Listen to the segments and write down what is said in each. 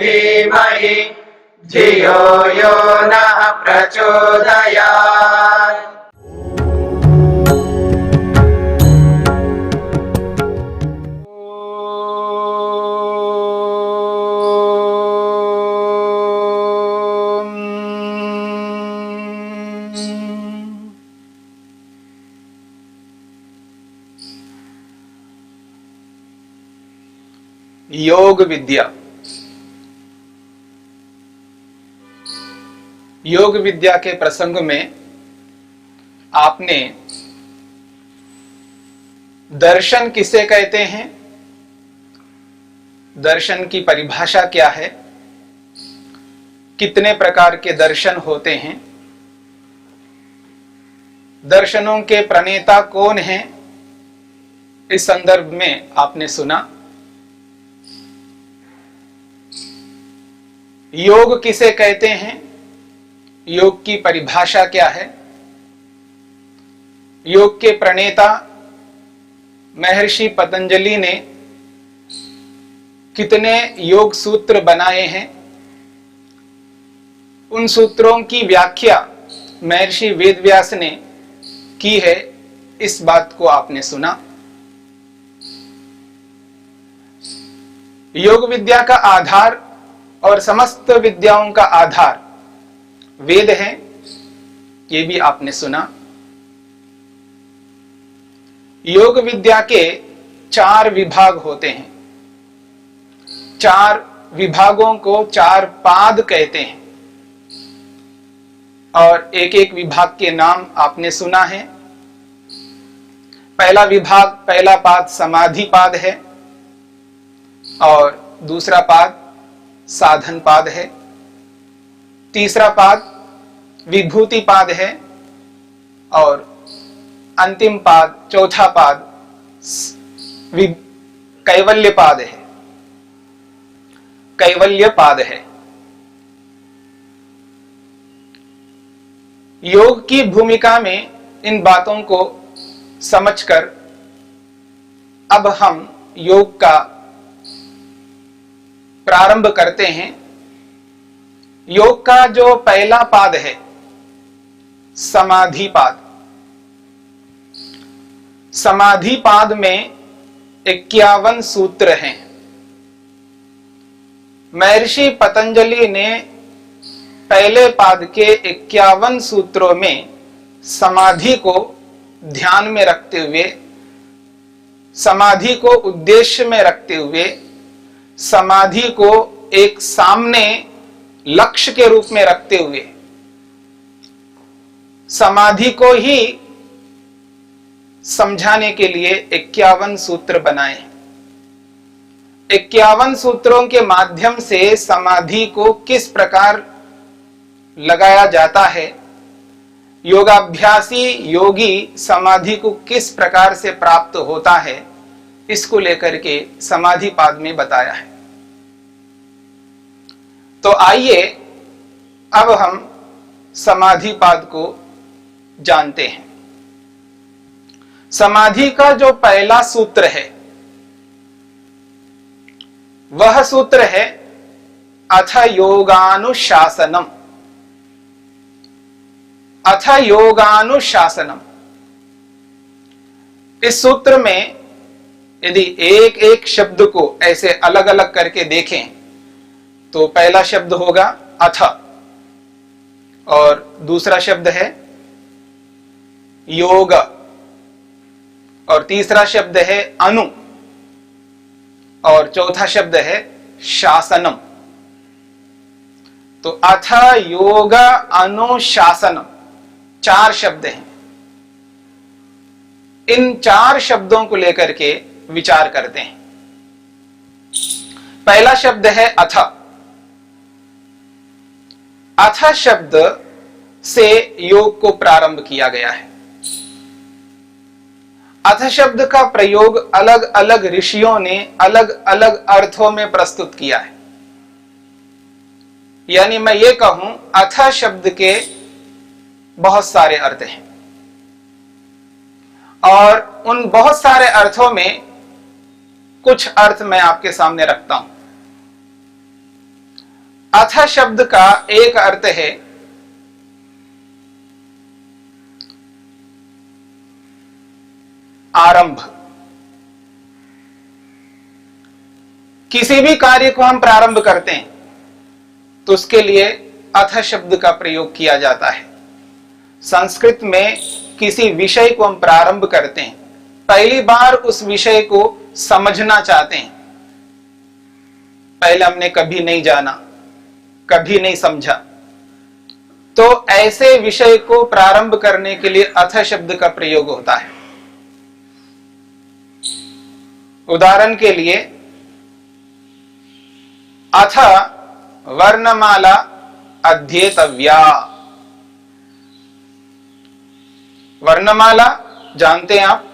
धीमहि धियो यो नः प्रचोदयात्। योग विद्या। योग विद्या के प्रसंग में आपने दर्शन किसे कहते हैं, दर्शन की परिभाषा क्या है, कितने प्रकार के दर्शन होते हैं, दर्शनों के प्रणेता कौन हैं, इस संदर्भ में आपने सुना। योग किसे कहते हैं, योग की परिभाषा क्या है, योग के प्रणेता महर्षि पतंजलि ने कितने योग सूत्र बनाए हैं, उन सूत्रों की व्याख्या महर्षि वेदव्यास ने की है, इस बात को आपने सुना। योग विद्या का आधार और समस्त विद्याओं का आधार वेद है, ये भी आपने सुना। योग विद्या के 4 विभाग होते हैं, 4 विभागों को 4 पाद कहते हैं, और एक एक विभाग के नाम आपने सुना है। पहला विभाग, पहला पाद समाधि पाद है, और दूसरा पाद साधन पाद है, तीसरा पाद विभूति पाद है, और अंतिम पाद, चौथा पाद कैवल्य पाद है, कैवल्य पाद है। योग की भूमिका में इन बातों को समझकर अब हम योग का प्रारंभ करते हैं। योग का जो पहला पाद है समाधि पाद, समाधि पाद में 51 सूत्र हैं। महर्षि पतंजलि ने पहले पाद के 51 सूत्रों में समाधि को ध्यान में रखते हुए, समाधि को उद्देश्य में रखते हुए, समाधि को एक सामने लक्ष्य के रूप में रखते हुए, समाधि को ही समझाने के लिए 51 सूत्र बनाए। 51 सूत्रों के माध्यम से समाधि को किस प्रकार लगाया जाता है, योगाभ्यासी योगी समाधि को किस प्रकार से प्राप्त होता है, इसको लेकर के समाधि पाद में बताया है। तो आइए अब हम समाधि पाद को जानते हैं। समाधि का जो पहला सूत्र है वह सूत्र है अथ योगानुशासनम। अथ योगानुशासनम, इस सूत्र में यदि एक एक शब्द को ऐसे अलग अलग करके देखें तो पहला शब्द होगा अथ, और दूसरा शब्द है योग, और तीसरा शब्द है अनु, और चौथा शब्द है शासनम। तो अथ योग अनुशासनम 4 शब्द हैं। इन 4 शब्दों को लेकर के विचार करते हैं। पहला शब्द है अथ। अथ शब्द से योग को प्रारंभ किया गया है। अथ शब्द का प्रयोग अलग अलग ऋषियों ने अलग अलग अर्थों में प्रस्तुत किया है। यानी मैं ये कहूं, अथ शब्द के बहुत सारे अर्थ हैं, और उन बहुत सारे अर्थों में कुछ अर्थ मैं आपके सामने रखता हूं। अथ शब्द का एक अर्थ है आरंभ। किसी भी कार्य को हम प्रारंभ करते हैं तो उसके लिए अथ शब्द का प्रयोग किया जाता है। संस्कृत में किसी विषय को हम प्रारंभ करते हैं, पहली बार उस विषय को समझना चाहते हैं, पहले हमने कभी नहीं जाना, कभी नहीं समझा, तो ऐसे विषय को प्रारंभ करने के लिए अथ शब्द का प्रयोग होता है। उदाहरण के लिए अथ वर्णमाला अध्येतव्या। वर्णमाला जानते हैं आप,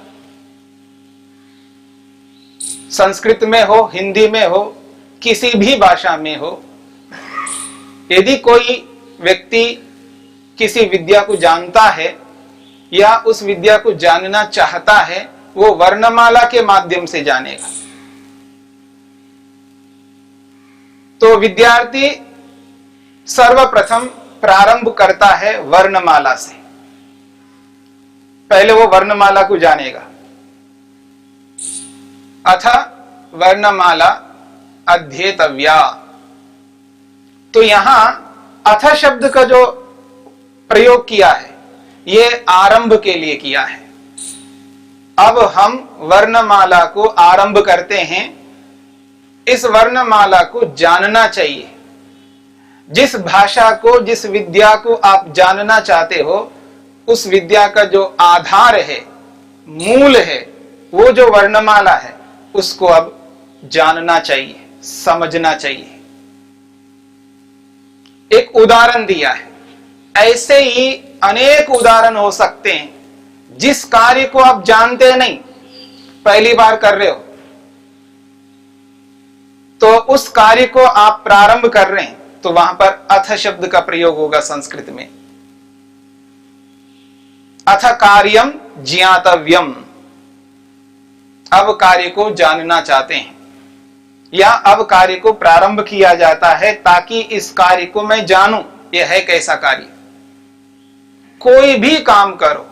संस्कृत में हो, हिंदी में हो, किसी भी भाषा में हो, यदि कोई व्यक्ति किसी विद्या को जानता है या उस विद्या को जानना चाहता है, वो वर्णमाला के माध्यम से जानेगा। तो विद्यार्थी सर्वप्रथम प्रारंभ करता है वर्णमाला से, पहले वो वर्णमाला को जानेगा। अथ वर्णमाला अध्येतव्या। तो यहां अथ शब्द का जो प्रयोग किया है ये आरंभ के लिए किया है। अब हम वर्णमाला को आरंभ करते हैं, इस वर्णमाला को जानना चाहिए। जिस भाषा को, जिस विद्या को आप जानना चाहते हो, उस विद्या का जो आधार है, मूल है, वो जो वर्णमाला है, उसको अब जानना चाहिए, समझना चाहिए। एक उदाहरण दिया है, ऐसे ही अनेक उदाहरण हो सकते हैं। जिस कार्य को आप जानते नहीं, पहली बार कर रहे हो, तो उस कार्य को आप प्रारंभ कर रहे हैं, तो वहां पर अथ शब्द का प्रयोग होगा संस्कृत में। अथ कार्यम ज्ञातव्यम। अब कार्य को जानना चाहते हैं या अब कार्य को प्रारंभ किया जाता है ताकि इस कार्य को मैं जानूं, यह है कैसा कार्य। कोई भी काम करो,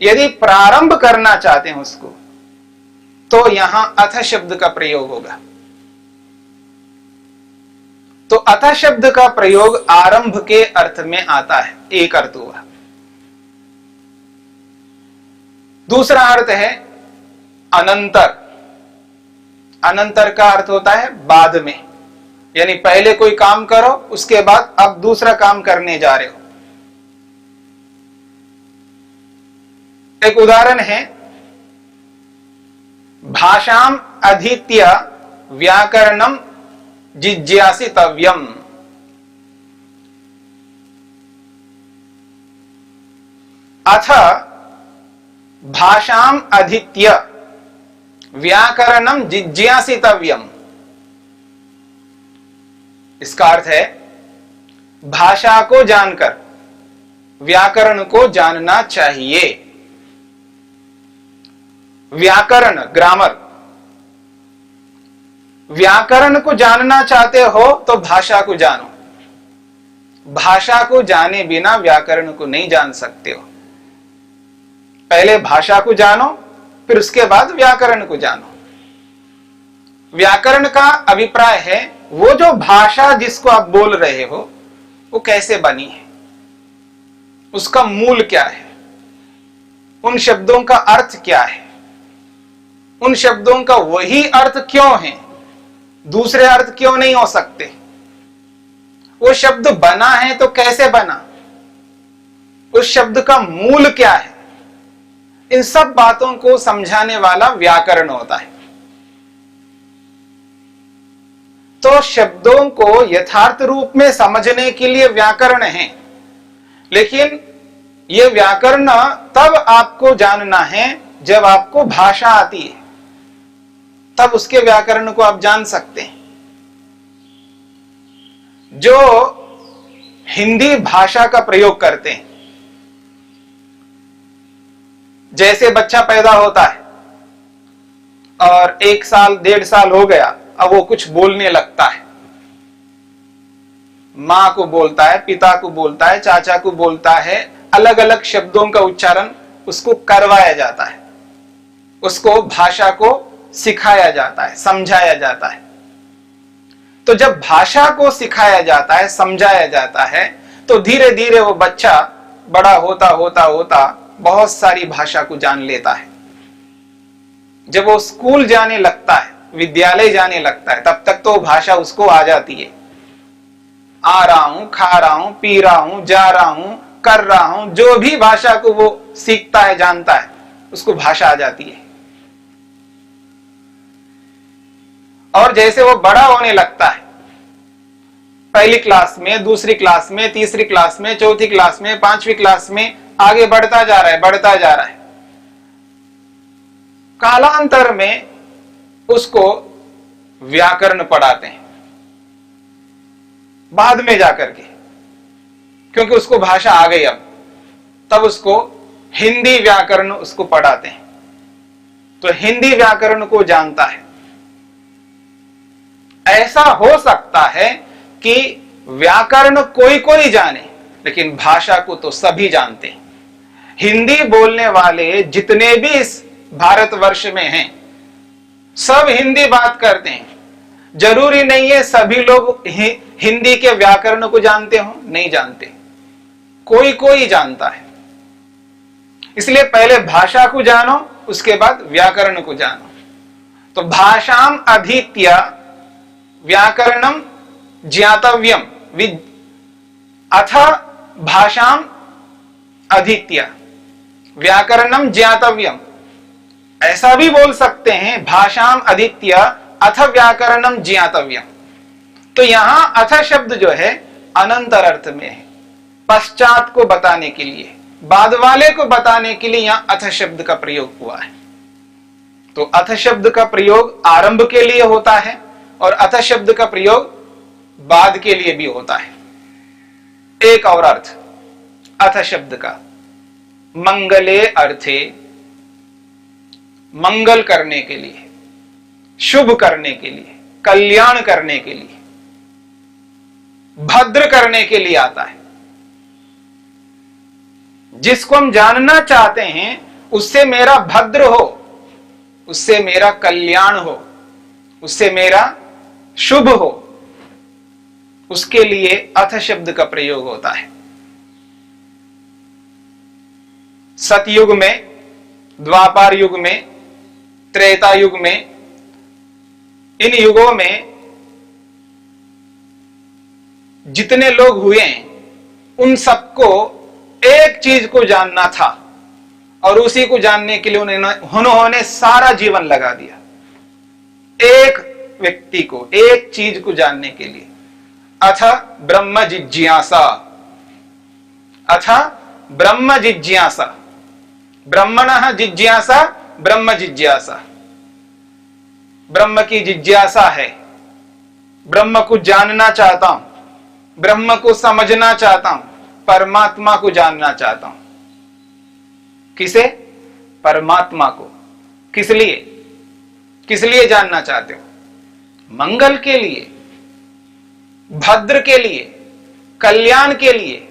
यदि प्रारंभ करना चाहते हैं उसको, तो यहां अथ शब्द का प्रयोग होगा। तो अथ शब्द का प्रयोग आरंभ के अर्थ में आता है, एक अर्थ हुआ। दूसरा अर्थ है अनंतर। अनंतर का अर्थ होता है बाद में, यानी पहले कोई काम करो, उसके बाद अब दूसरा काम करने जा रहे हो। एक उदाहरण है, भाषाम अधीत्य व्याकरणम जिज्ञासितव्यम। अथ भाषाम अधीत्य व्याकरणम जिज्ञासितव्यम। इसका अर्थ है भाषा को जानकर व्याकरण को जानना चाहिए। व्याकरण, ग्रामर, व्याकरण को जानना चाहते हो तो भाषा को जानो। भाषा को जाने बिना व्याकरण को नहीं जान सकते हो। पहले भाषा को जानो, फिर उसके बाद व्याकरण को जानो। व्याकरण का अभिप्राय है वो जो भाषा जिसको आप बोल रहे हो वो कैसे बनी है, उसका मूल क्या है, उन शब्दों का अर्थ क्या है, उन शब्दों का वही अर्थ क्यों है, दूसरे अर्थ क्यों नहीं हो सकते, वो शब्द बना है तो कैसे बना, उस शब्द का मूल क्या है। इन सब बातों को समझाने वाला व्याकरण होता है। तो शब्दों को यथार्थ रूप में समझने के लिए व्याकरण है, लेकिन यह व्याकरण तब आपको जानना है जब आपको भाषा आती है, तब उसके व्याकरण को आप जान सकते हैं। जो हिंदी भाषा का प्रयोग करते हैं, जैसे बच्चा पैदा होता है और 1 साल 1.5 साल हो गया, अब वो कुछ बोलने लगता है, माँ को बोलता है, पिता को बोलता है, चाचा को बोलता है, अलग अलग शब्दों का उच्चारण उसको करवाया जाता है, उसको भाषा को सिखाया जाता है, समझाया जाता है। तो जब भाषा को सिखाया जाता है, समझाया जाता है, तो धीरे धीरे वो बच्चा बड़ा होता होता होता बहुत सारी भाषा को जान लेता है। जब वो स्कूल जाने लगता है, विद्यालय जाने लगता है, तब तक तो भाषा उसको आ जाती है। आ रहा हूं, खा रहा हूं, पी रहा हूं, जा रहा हूं, कर रहा हूं, जो भी भाषा को वो सीखता है, जानता है, उसको भाषा आ जाती है। और जैसे वो बड़ा होने लगता है, पहली क्लास में, दूसरी क्लास में, तीसरी क्लास में, चौथी क्लास में, पांचवी क्लास में आगे बढ़ता जा रहा है, बढ़ता जा रहा है, कालांतर में उसको व्याकरण पढ़ाते हैं बाद में जाकर के, क्योंकि उसको भाषा आ गई अब, तब उसको हिंदी व्याकरण उसको पढ़ाते हैं, तो हिंदी व्याकरण को जानता है। ऐसा हो सकता है कि व्याकरण कोई कोई जाने, लेकिन भाषा को तो सभी जानते हैं। हिंदी बोलने वाले जितने भी इस भारतवर्ष में हैं, सब हिंदी बात करते हैं। जरूरी नहीं है सभी लोग हिंदी के व्याकरण को जानते हो, नहीं जानते, कोई कोई जानता है। इसलिए पहले भाषा को जानो, उसके बाद व्याकरण को जानो। तो भाषाम अधीत्य व्याकरणम ज्ञातव्यम अथ भाषाम अधीत्य व्याकरणम ज्ञातव्यम। ऐसा भी बोल सकते हैं, भाषाम अधीत्य अथ व्याकरणम ज्ञातव्यम। तो यहां अथ शब्द जो है अनंतर अर्थ में है, पश्चात को बताने के लिए, बाद वाले को बताने के लिए यहां अथ शब्द का प्रयोग हुआ है। तो अथ शब्द का प्रयोग आरंभ के लिए होता है और अथ शब्द का प्रयोग बाद के लिए भी होता है। एक और अर्थ अथ शब्द का, मंगले अर्थे, मंगल करने के लिए, शुभ करने के लिए, कल्याण करने के लिए, भद्र करने के लिए आता है। जिसको हम जानना चाहते हैं उससे मेरा भद्र हो, उससे मेरा कल्याण हो, उससे मेरा शुभ हो, उसके लिए अथ शब्द का प्रयोग होता है। सतयुग में, द्वापर युग में, त्रेता युग में, इन युगों में जितने लोग हुए हैं उन सबको एक चीज को जानना था और उसी को जानने के लिए उन्होंने सारा जीवन लगा दिया। एक व्यक्ति को, एक चीज को जानने के लिए। अथ ब्रह्म जिज्ञासा, अथ ब्रह्म जिज्ञासा, ब्रह्मणः जिज्ञासा, ब्रह्म जिज्ञासा। ब्रह्म की जिज्ञासा है, ब्रह्म को जानना चाहता हूं, ब्रह्म को समझना चाहता हूं, परमात्मा को जानना चाहता हूं। किसे? परमात्मा को। किस लिए? किस लिए जानना चाहते हो? मंगल के लिए, भद्र के लिए, कल्याण के लिए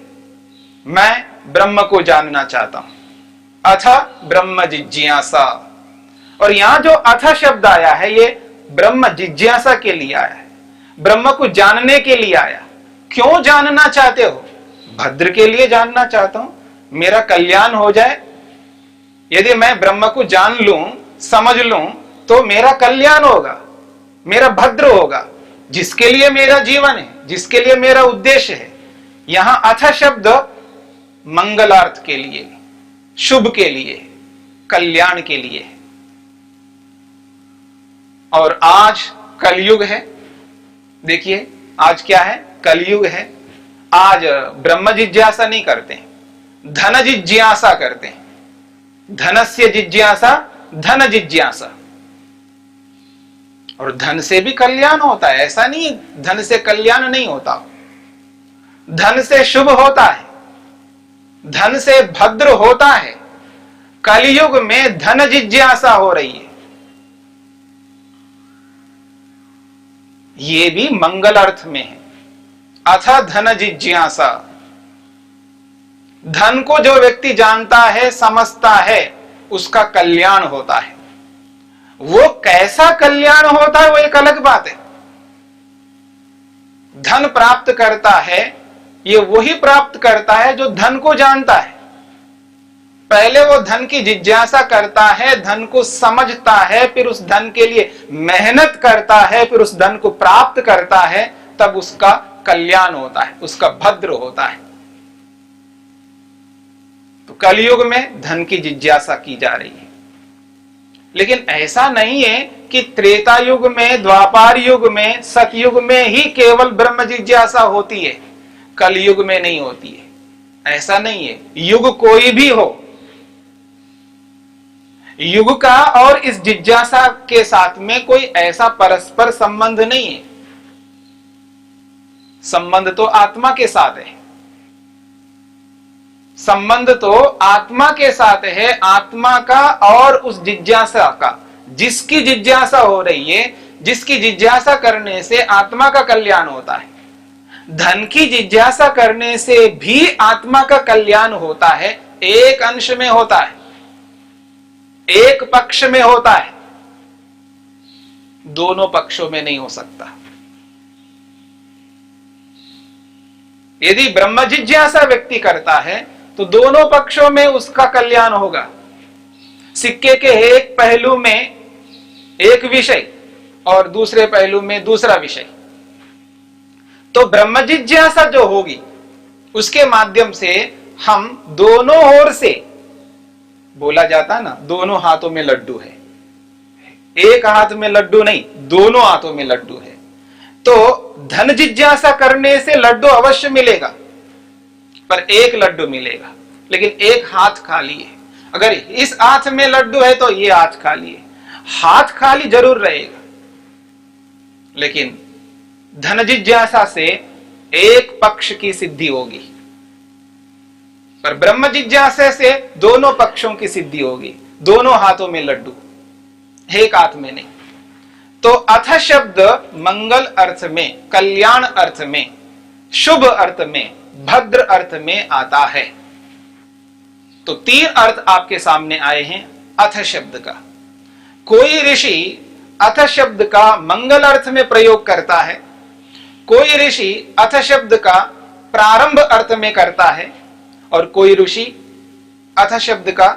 मैं ब्रह्म को जानना चाहता हूं। अथ ब्रह्म जिज्ञासा। और यहां जो अथ शब्द आया है ये ब्रह्म जिज्ञासा के लिए आया है, ब्रह्म को जानने के लिए आया। क्यों जानना चाहते हो? भद्र के लिए जानना चाहता हूं, मेरा कल्याण हो जाए। यदि मैं ब्रह्म को जान लूं, समझ लूं, तो मेरा कल्याण होगा, मेरा भद्र होगा, जिसके लिए मेरा जीवन है, जिसके लिए मेरा उद्देश्य है। यहां अथ शब्द मंगलार्थ के लिए, शुभ के लिए, कल्याण के लिए। और आज कलयुग है, देखिए आज क्या है? कलयुग है। आज ब्रह्म जिज्ञासा नहीं करते, धन जिज्ञासा करते हैं। धनस्य जिज्ञासा, धन जिज्ञासा। और धन से भी कल्याण होता है, ऐसा नहीं धन से कल्याण नहीं होता। धन से शुभ होता है, धन से भद्र होता है। कलयुग में धन जिज्ञासा हो रही है, ये भी मंगल अर्थ में है। अथ धन जिज्ञासा, धन को जो व्यक्ति जानता है, समझता है, उसका कल्याण होता है। वो कैसा कल्याण होता है वो एक अलग बात है। धन प्राप्त करता है, ये वही प्राप्त करता है जो धन को जानता है। पहले वो धन की जिज्ञासा करता है, धन को समझता है, फिर उस धन के लिए मेहनत करता है, फिर उस धन को प्राप्त करता है, तब उसका कल्याण होता है, उसका भद्र होता है। तो कलयुग में धन की जिज्ञासा की जा रही है, लेकिन ऐसा नहीं है कि त्रेता युग में, द्वापार युग में, सतयुग में ही केवल ब्रह्म जिज्ञासा होती है, कलयुग में नहीं होती है। ऐसा नहीं है। युग कोई भी हो, युग का और इस जिज्ञासा के साथ में कोई ऐसा परस्पर संबंध नहीं है। संबंध तो आत्मा के साथ है, संबंध तो आत्मा के साथ है, आत्मा का और उस जिज्ञासा का। जिसकी जिज्ञासा हो रही है, जिसकी जिज्ञासा करने से आत्मा का कल्याण होता है। धन की जिज्ञासा करने से भी आत्मा का कल्याण होता है, एक अंश में होता है, एक पक्ष में होता है, दोनों पक्षों में नहीं हो सकता। यदि ब्रह्म जिज्ञासा व्यक्ति करता है तो दोनों पक्षों में उसका कल्याण होगा। सिक्के के एक पहलू में एक विषय और दूसरे पहलू में दूसरा विषय। तो ब्रह्म जिज्ञासा जो होगी, उसके माध्यम से हम दोनों ओर से, बोला जाता ना, दोनों हाथों में लड्डू है। एक हाथ में लड्डू नहीं, दोनों हाथों में लड्डू है। तो धन जिज्ञासा करने से लड्डू अवश्य मिलेगा, पर एक लड्डू मिलेगा, लेकिन एक हाथ खाली है। अगर इस हाथ में लड्डू है तो ये हाथ खाली है। हाथ खाली जरूर रहेगा, लेकिन धन जिज्ञासा से एक पक्ष की सिद्धि होगी, पर ब्रह्म जिज्ञासा से दोनों पक्षों की सिद्धि होगी। दोनों हाथों में लड्डू, एक हाथ में नहीं। तो अथ शब्द मंगल अर्थ में, कल्याण अर्थ में, शुभ अर्थ में, भद्र अर्थ में आता है। तो तीन अर्थ आपके सामने आए हैं अथ शब्द का। कोई ऋषि अथ शब्द का मंगल अर्थ में प्रयोग करता है, कोई ऋषि अथ शब्द का प्रारंभ अर्थ में करता है, और कोई ऋषि अथ शब्द का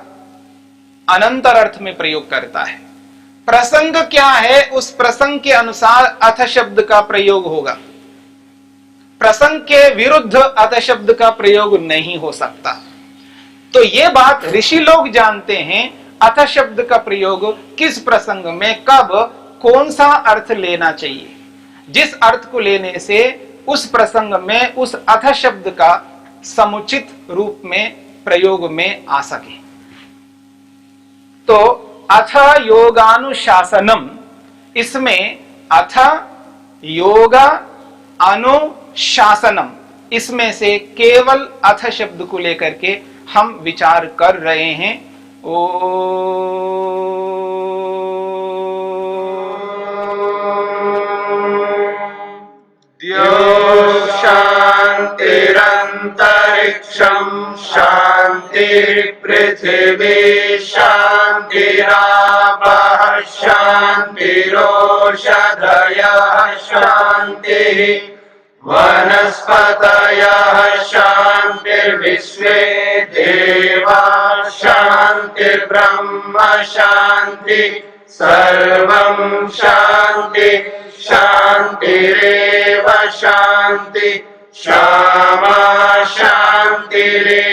अनंतर अर्थ में प्रयोग करता है। प्रसंग क्या है, उस प्रसंग के अनुसार अथ शब्द का प्रयोग होगा। प्रसंग के विरुद्ध अथ शब्द का प्रयोग नहीं हो सकता। तो यह बात ऋषि लोग जानते हैं, अथ शब्द का प्रयोग किस प्रसंग में, कब, कौन सा अर्थ लेना चाहिए, जिस अर्थ को लेने से उस प्रसंग में उस अथ शब्द का समुचित रूप में प्रयोग में आ सके। तो अथ योगानुशासनम, इसमें अथ योगा अनुशासनम, इसमें से केवल अथ शब्द को लेकर के हम विचार कर रहे हैं। शांतिरंतरिक्षं शांतिर्पृथिवी शांतिरापः शांतिरोषधयः शांतिः वनस्पतयः शांतिर्विश्वे देवाः शांतिर्ब्रह्म शांति सर्वं शांति शांतिरेव शांति क्षमा शांतिरेधि